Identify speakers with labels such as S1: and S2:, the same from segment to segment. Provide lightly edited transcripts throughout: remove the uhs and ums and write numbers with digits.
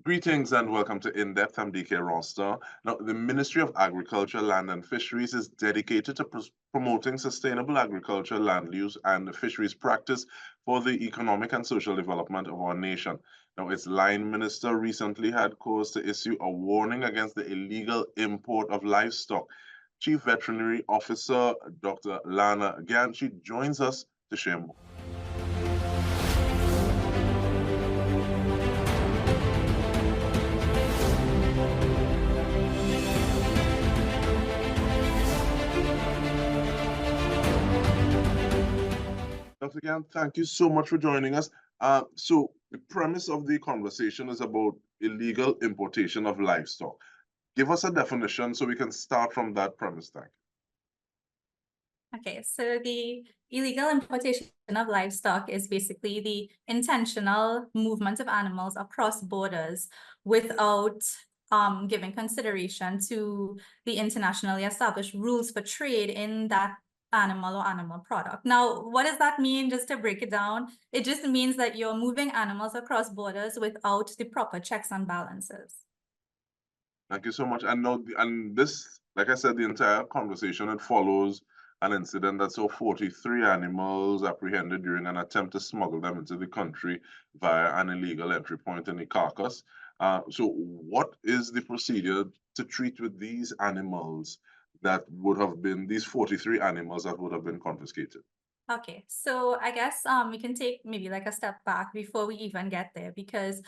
S1: Greetings and welcome to In-Depth. I'm Dike Rostant. Now, the Ministry of Agriculture, Land and Fisheries is dedicated to promoting sustainable agriculture, land use, and fisheries practice for the economic and social development of our nation. Now, its line minister recently had cause to issue a warning against the illegal import of livestock. Chief Veterinary Officer Dr. Lana Gyan, she joins us to share more. Dr. Gyan, thank you so much for joining us. So the premise of the conversation is about illegal importation of livestock. Give us a definition so we can start from that premise. Thank
S2: you. Okay, so the illegal importation of livestock is basically the intentional movement of animals across borders without giving consideration to the internationally established rules for trade in that animal or animal product. Now, what does that mean? Just to break it down, it just means that you're moving animals across borders without the proper checks and balances.
S1: Thank you so much. And this, like I said, the entire conversation, it follows an incident that saw 43 animals apprehended during an attempt to smuggle them into the country via an illegal entry point in the carcass. So what is the procedure to treat with these animals that would have been, these 43 animals that would have been confiscated?
S2: Okay, so I guess we can take maybe like a step back before we even get there, because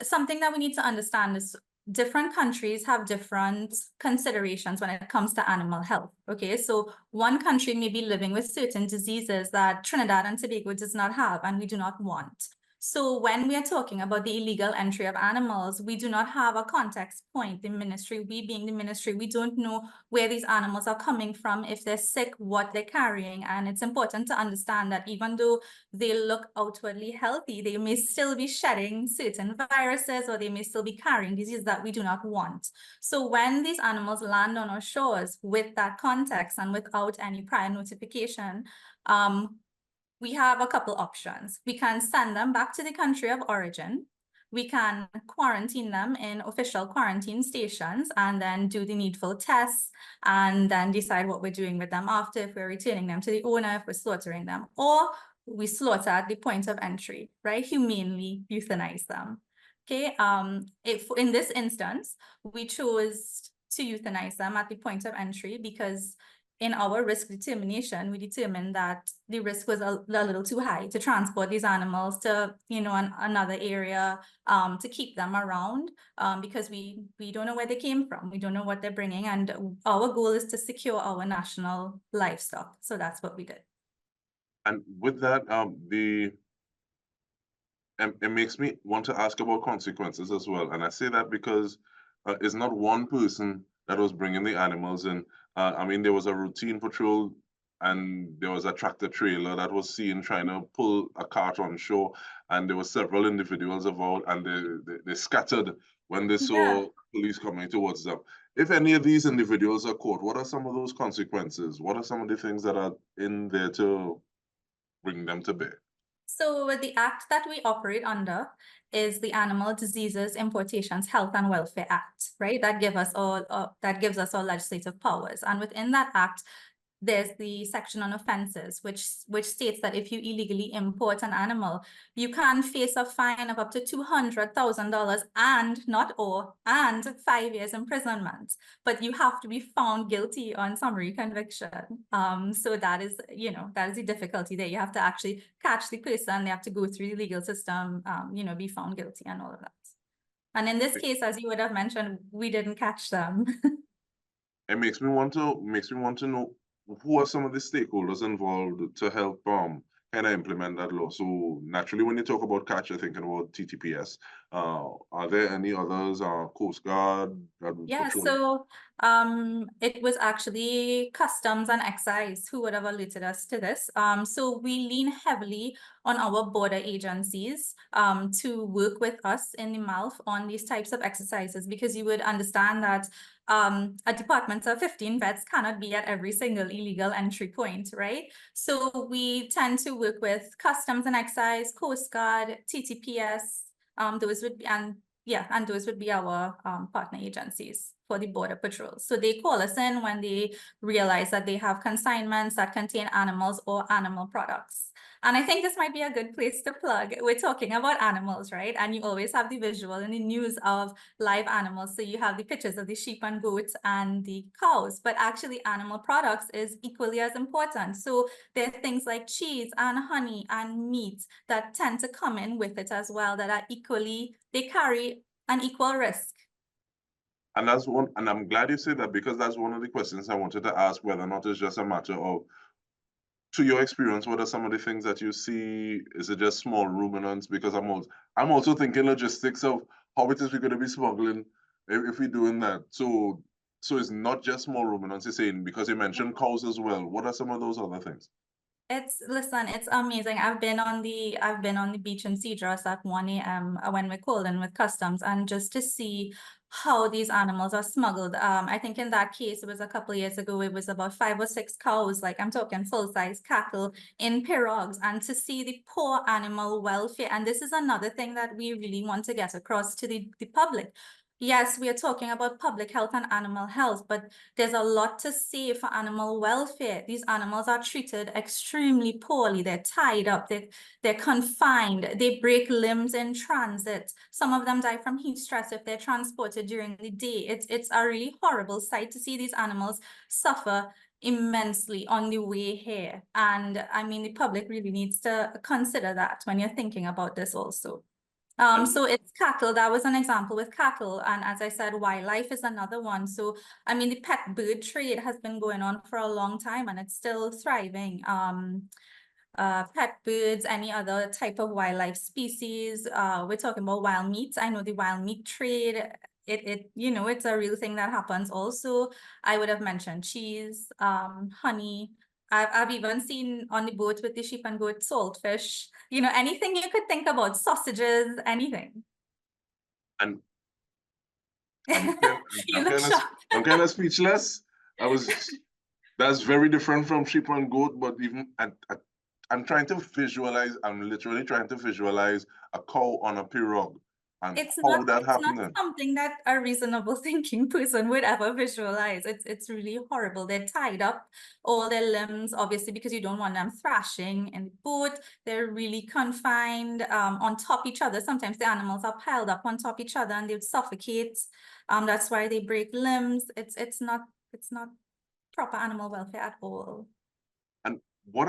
S2: something that we need to understand is different countries have different considerations when it comes to animal health. Okay, so one country may be living with certain diseases that Trinidad and Tobago does not have and we do not want. So when we are talking about the illegal entry of animals, we do not have a context point. The ministry, we being the ministry, we don't know where these animals are coming from, if they're sick, what they're carrying. And it's important to understand that even though they look outwardly healthy, they may still be shedding certain viruses, or they may still be carrying diseases that we do not want. So when these animals land on our shores with that context and without any prior notification, we have a couple options. We can send them back to the country of origin. We can quarantine them in official quarantine stations and then do the needful tests and then decide what we're doing with them after, if we're returning them to the owner, if we're slaughtering them, or we slaughter at the point of entry, right? Humanely euthanize them. Okay, if in this instance, we chose to euthanize them at the point of entry because in our risk determination, we determined that the risk was a little too high to transport these animals to, another area, to keep them around, because we don't know where they came from. We don't know what they're bringing. And our goal is to secure our national livestock. So that's what we did.
S1: And with that, it makes me want to ask about consequences as well. And I say that because it's not one person that was bringing the animals in. I mean, there was a routine patrol and there was a tractor trailer that was seen trying to pull a cart on shore, and there were several individuals involved, and they scattered when they saw police coming towards them. If any of these individuals are caught, what are some of those consequences? What are some of the things that are in there to bring them to bear?
S2: So the act that we operate under is the Animal Diseases Importations Health and Welfare Act, right? That gives us all legislative powers. And within that act, there's the section on offenses, which states that if you illegally import an animal, you can face a fine of up to $200,000 and 5 years imprisonment. But you have to be found guilty on summary conviction. So that is the difficulty there. You have to actually catch the person. They have to go through the legal system, be found guilty and all of that. And in this case, as you would have mentioned, we didn't catch them.
S1: It makes me want to know, who are some of the stakeholders involved to help kind of implement that law? So naturally, when you talk about catch, you're thinking about TTPS. Are there any others? Coast Guard?
S2: Yeah, so it was actually Customs and Excise who would have alerted us to this. So we lean heavily on our border agencies to work with us in the MALF on these types of exercises, because you would understand that a department of 15 vets cannot be at every single illegal entry point, right? So we tend to work with Customs and Excise, Coast Guard, TTPS, those would be, and Yeah, and those would be our partner agencies for the border patrol. So they call us in when they realize that they have consignments that contain animals or animal products. And I think this might be a good place to plug. We're talking about animals, right? And you always have the visual in the news of live animals. So you have the pictures of the sheep and goats and the cows, but actually animal products is equally as important. So there are things like cheese and honey and meat that tend to come in with it as well that are equally, they carry an equal risk.
S1: And that's one, and I'm glad you said that because that's one of the questions I wanted to ask, whether or not it's just a matter of, to your experience, what are some of the things that you see? Is it just small ruminants? Because I'm also thinking logistics of how it is we're going to be smuggling if we're doing that. So it's not just small ruminants. You're saying, because you mentioned cows as well. What are some of those other things?
S2: Listen, it's amazing. I've been on the beach in Cedros at 1 a.m. When we're calling with customs, and just to see how these animals are smuggled. I think in that case, it was a couple of years ago, it was about 5 or 6 cows, like I'm talking full-size cattle in pirogues, and to see the poor animal welfare. And this is another thing that we really want to get across to the public. Yes, we are talking about public health and animal health, but there's a lot to say for animal welfare. These animals are treated extremely poorly. They're tied up, they're confined, they break limbs in transit. Some of them die from heat stress if they're transported during the day. It's a really horrible sight to see these animals suffer immensely on the way here. And I mean, the public really needs to consider that when you're thinking about this also.
S1: And
S2: So it's cattle. That was an example with cattle. And as I said, wildlife is another one. So, I mean, the pet bird trade has been going on for a long time and it's still thriving. Pet birds, any other type of wildlife species. We're talking about wild meat. I know the wild meat trade, it's a real thing that happens also. I would have mentioned cheese, honey. I've even seen on the boat with the sheep and goat saltfish, anything you could think about, sausages, anything.
S1: and I'm kind
S2: You look shocked.
S1: I'm kind of speechless. I was That's very different from sheep and goat, but even I'm trying to visualize. I'm literally trying to visualize a cow on a pirogue and how that
S2: It's not
S1: happened then.
S2: something that a reasonable thinking person would ever visualize. It's really horrible. They're tied up, all their limbs, obviously, because you don't want them thrashing in the boat. They're really confined on top each other. Sometimes the animals are piled up on top each other and they would suffocate. That's why they break limbs. It's not proper animal welfare at all.
S1: And what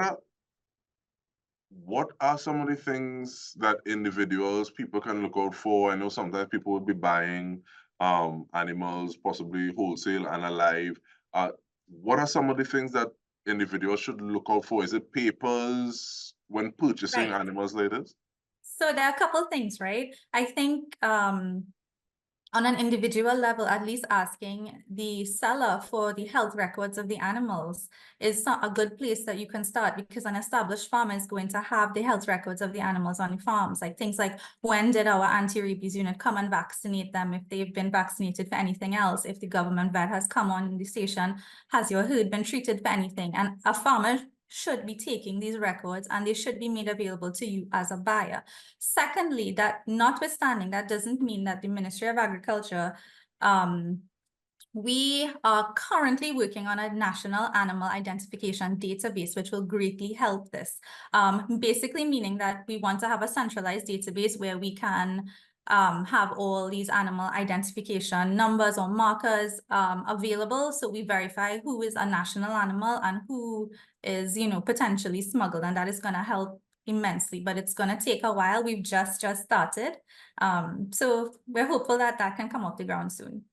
S1: are some of the things that individuals, people can look out for? I know sometimes people would be buying animals, possibly wholesale and alive. What are some of the things that individuals should look out for? Is it papers when purchasing
S2: Right.
S1: animals like this?
S2: So there are a couple things, right? I think on an individual level, at least asking the seller for the health records of the animals is a good place that you can start, because an established farmer is going to have the health records of the animals on the farms, like things like when did our anti-rabies unit come and vaccinate them, if they've been vaccinated for anything else, if the government vet has come on the station, has your herd been treated for anything. And a farmer should be taking these records and they should be made available to you as a buyer. Secondly, that notwithstanding, that doesn't mean that the Ministry of Agriculture, we are currently working on a national animal identification database, which will greatly help this. Basically meaning that we want to have a centralized database where we can have all these animal identification numbers or markers available. So we verify who is a national animal and who is, potentially smuggled. And that is going to help immensely, but it's going to take a while. We've just started. So we're hopeful that that can come off the ground soon.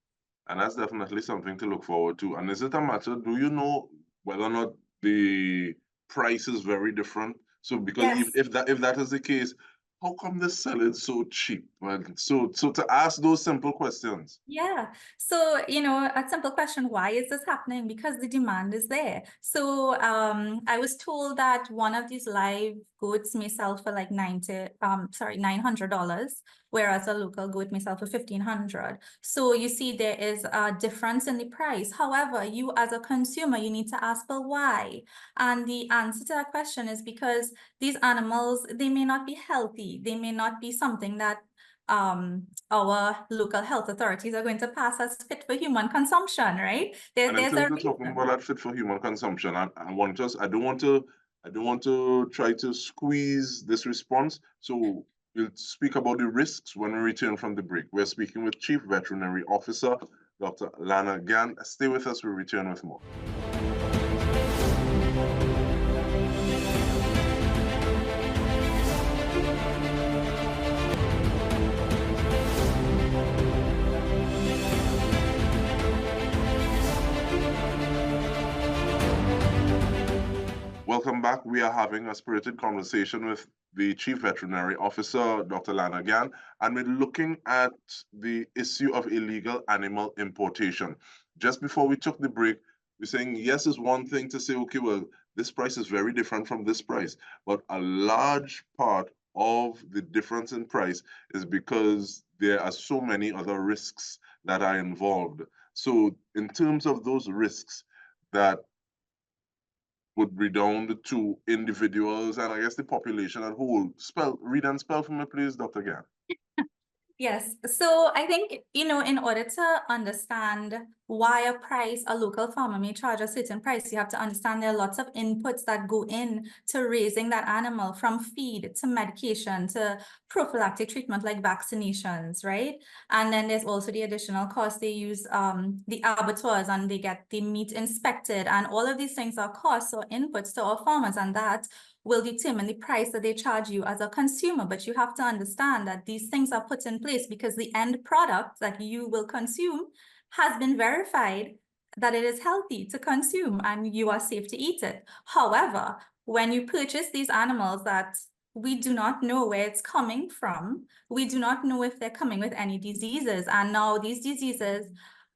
S1: And that's definitely something to look forward to. And is it a matter, do you know whether or not the price is very different? So because
S2: Yes.
S1: if that is the case, how come they sell it so cheap? Well, so to ask those simple questions.
S2: Yeah. So, a simple question, why is this happening? Because the demand is there. So, I was told that one of these live goats may sell for like $900, whereas a local goat may sell for $1,500. So you see there is a difference in the price. However, you as a consumer, you need to ask for why. And the answer to that question is because these animals, they may not be healthy. They may not be something that our local health authorities are going to pass as fit for human consumption, right?
S1: And in
S2: There's
S1: terms
S2: a
S1: of talking
S2: reason.
S1: about that fit for human consumption, I don't want to try to squeeze this response. So we'll speak about the risks when we return from the break. We're speaking with Chief Veterinary Officer, Dr. Lana Gyan. Stay with us, we'll return with more. Welcome back. We are having a spirited conversation with the Chief Veterinary Officer, Dr. Lana Gyan, and we're looking at the issue of illegal animal importation. Just before we took the break, we're saying, yes, it's one thing to say, okay, well, this price is very different from this price, but a large part of the difference in price is because there are so many other risks that are involved. So in terms of those risks that would redound to individuals and I guess the population at whole. Read and spell for me, please, Dr. Gyan.
S2: Yes, so I think, in order to understand why a local farmer may charge a certain price, you have to understand there are lots of inputs that go in to raising that animal, from feed to medication to prophylactic treatment like vaccinations, right? And then there's also the additional cost. They use the abattoirs and they get the meat inspected, and all of these things are costs or inputs to our farmers, and that will determine the price that they charge you as a consumer. But you have to understand that these things are put in place because the end product that you will consume has been verified that it is healthy to consume and you are safe to eat it. However, when you purchase these animals that we do not know where it's coming from, we do not know if they're coming with any diseases. And now these diseases,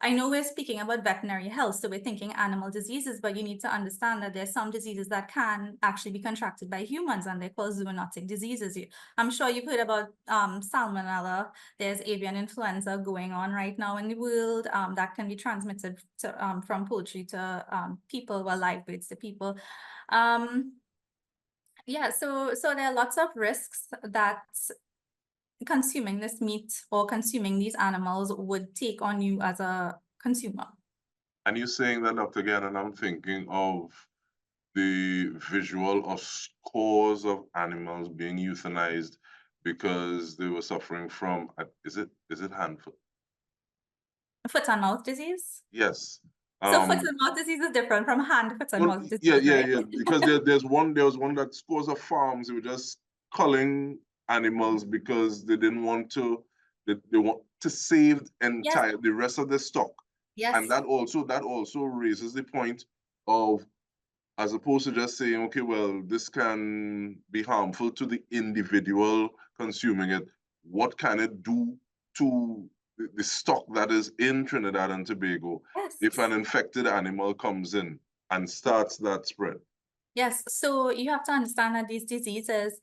S2: I know we're speaking about veterinary health, so we're thinking animal diseases, but you need to understand that there's some diseases that can actually be contracted by humans, and they're called zoonotic diseases. I'm sure you've heard about salmonella. There's avian influenza going on right now in the world that can be transmitted from poultry to people, well, live birds to people. Yeah, so there are lots of risks that consuming this meat or consuming these animals would take on you as a consumer.
S1: And you're saying that, Dr. Gyan, and I'm thinking of the visual of scores of animals being euthanized because they were suffering from, is it hand foot?
S2: Foot and mouth disease.
S1: Yes.
S2: So foot and mouth disease is different from hand, foot and
S1: Well,
S2: mouth
S1: yeah,
S2: disease,
S1: yeah,
S2: right?
S1: yeah. Because there was one that scores of farms, they were just culling animals because they didn't want to, they want to save
S2: Yes,
S1: the rest of the stock. And
S2: yes,
S1: that also raises the point of, as opposed to just saying, okay, well, this can be harmful to the individual consuming it, what can it do to the stock that is in Trinidad and Tobago if
S2: yes.
S1: an infected animal comes in and starts that spread?
S2: Yes, so you have to understand that these diseases,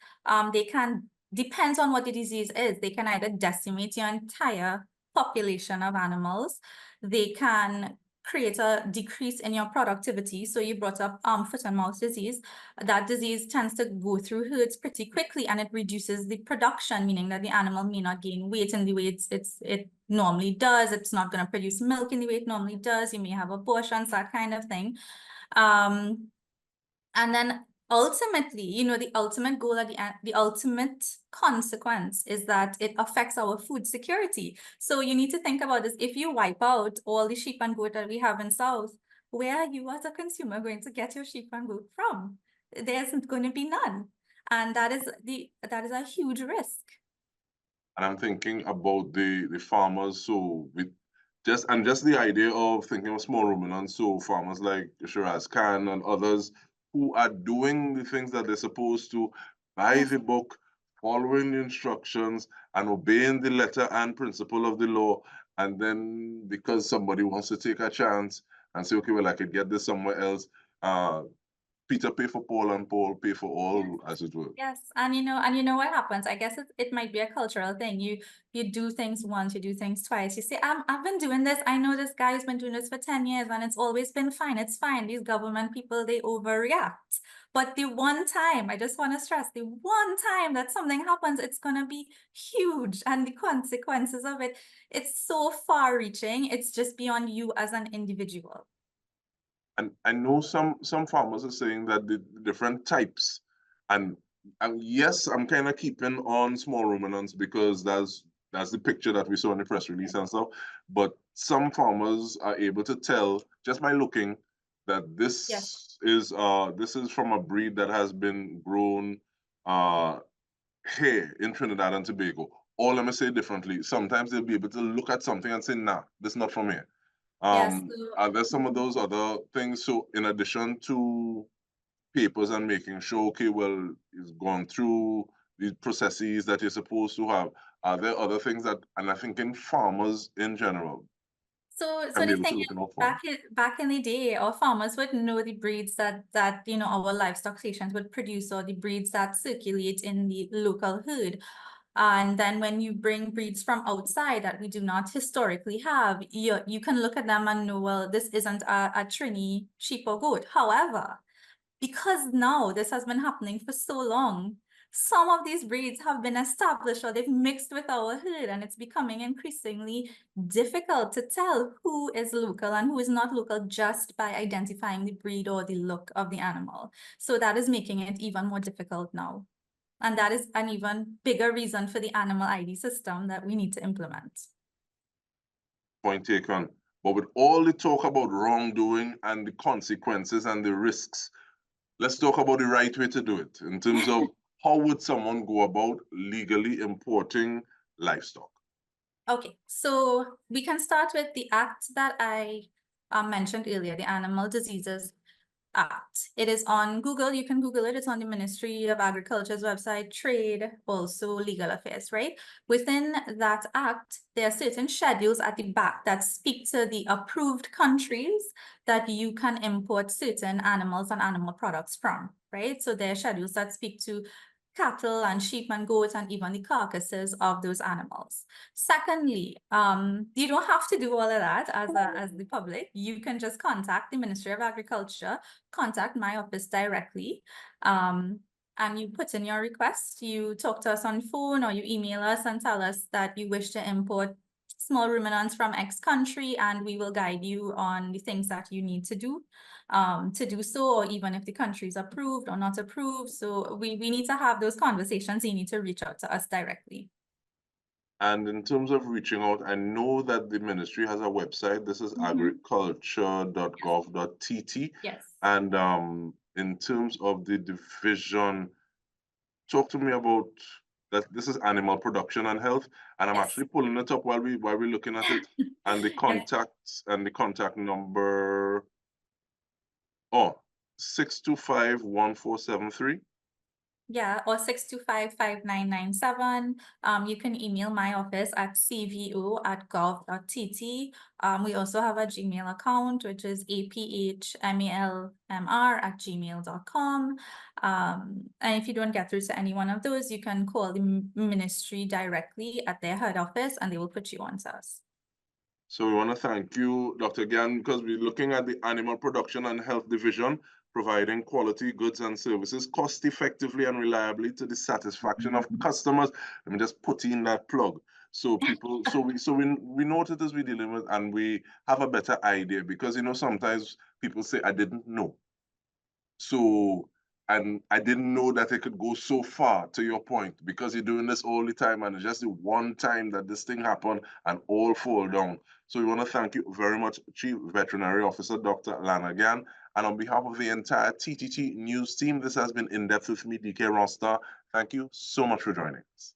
S2: they can, depends on what the disease is, they can either decimate your entire population of animals, they can create a decrease in your productivity. So you brought up foot and mouth disease. That disease tends to go through herds pretty quickly, and it reduces the production, meaning that the animal may not gain weight in the way it normally does. It's not going to produce milk in the way it normally does. You may have abortions, that kind of thing. And then ultimately, the ultimate goal at the ultimate consequence is that it affects our food security. So you need to think about this. If you wipe out all the sheep and goat that we have in South, where are you as a consumer going to get your sheep and goat from? There's going to be none. And that is a huge risk.
S1: And I'm thinking about the farmers. So with just the idea of thinking of small ruminants, so farmers like Shiraz Khan and others who are doing the things that they're supposed to by
S2: Yes.
S1: the book, following the instructions and obeying the letter and principle of the law. And then because somebody wants to take a chance and say, okay, well, I could get this somewhere else. Peter pay for Paul and Paul pay for all, as it were.
S2: Yes, and you know what happens. I guess it might be a cultural thing. You do things once, you do things twice. You say, I've been doing this. I know this guy's been doing this for 10 years, and it's always been fine. It's fine. These government people, they overreact. But the one time, I just want to stress, the one time that something happens, it's going to be huge. And the consequences of it, it's so far reaching. It's just beyond you as an individual.
S1: And I know some farmers are saying that the different types, and yes, I'm kind of keeping on small ruminants because that's the picture that we saw in the press release and stuff. But some farmers are able to tell just by looking that
S2: Yes.
S1: this is from a breed that has been grown uh here in Trinidad and Tobago. Or let me say differently, sometimes they'll be able to look at something and say, nah, this is not from here.
S2: Yes. So,
S1: Are there some of those other things? So in addition to papers and making sure, okay, well, it's gone through these processes that you're supposed to have, are there other things that, and I think in farmers in general,
S2: so
S1: can be
S2: the
S1: able
S2: thing
S1: to look
S2: is,
S1: out for?
S2: back in the day, our farmers would know the breeds that our livestock stations would produce, or the breeds that circulate in the local herd. And then when you bring breeds from outside that we do not historically have, you can look at them and know, well, this isn't a Trini sheep or goat. However, because now this has been happening for so long, some of these breeds have been established or they've mixed with our herd, and it's becoming increasingly difficult to tell who is local and who is not local just by identifying the breed or the look of the animal. So that is making it even more difficult now. And that is an even bigger reason for the animal ID system that we need to implement.
S1: Point taken. But with all the talk about wrongdoing and the consequences and the risks, let's talk about the right way to do it in terms of how would someone go about legally importing livestock?
S2: Okay, so we can start with the act that I mentioned earlier, the Animal Diseases Act. It is on Google. You can Google it. It's on the Ministry of Agriculture's website, Trade, also Legal Affairs, right? Within that act, there are certain schedules at the back that speak to the approved countries that you can import certain animals and animal products from, right? So there are schedules that speak to cattle and sheep and goats and even the carcasses of those animals. Secondly, you don't have to do all of that as the public. You can just contact the Ministry of Agriculture, contact my office directly, and you put in your request. You talk to us on phone or you email us and tell us that you wish to import small ruminants from X country, and we will guide you on the things that you need to do so, or even if the country is approved or not approved. So we need to have those conversations. You need to reach out to us directly.
S1: And in terms of reaching out, I know that the ministry has a website. This is agriculture.gov.tt.
S2: Yes.
S1: And in terms of the division, talk to me about that. This is animal production and health, and I'm
S2: Yes.
S1: actually pulling it up while we're looking at it. And the
S2: Yes.
S1: contacts and the contact number, oh, 625-1473.
S2: Yeah, or 625-5997. You can email my office at cvo@gov.tt. We also have a Gmail account, which is aphmalmr@gmail.com. And if you don't get through to any one of those, you can call the ministry directly at their head office and they will put you on to us.
S1: So we want to thank you, Dr. Gyan, because we're looking at the Animal Production and Health Division, providing quality goods and services cost effectively and reliably to the satisfaction of customers. Let me just put in that plug. So people, we know what it is we're dealing with, and we have a better idea, because sometimes people say, I didn't know. So, and I didn't know that it could go so far, to your point, because you're doing this all the time, and it's just the one time that this thing happened and all fall down. So we want to thank you very much, Chief Veterinary Officer, Dr. Lana Gyan. And on behalf of the entire TTT News team, this has been In Depth with me, Dike Rostant. Thank you so much for joining us.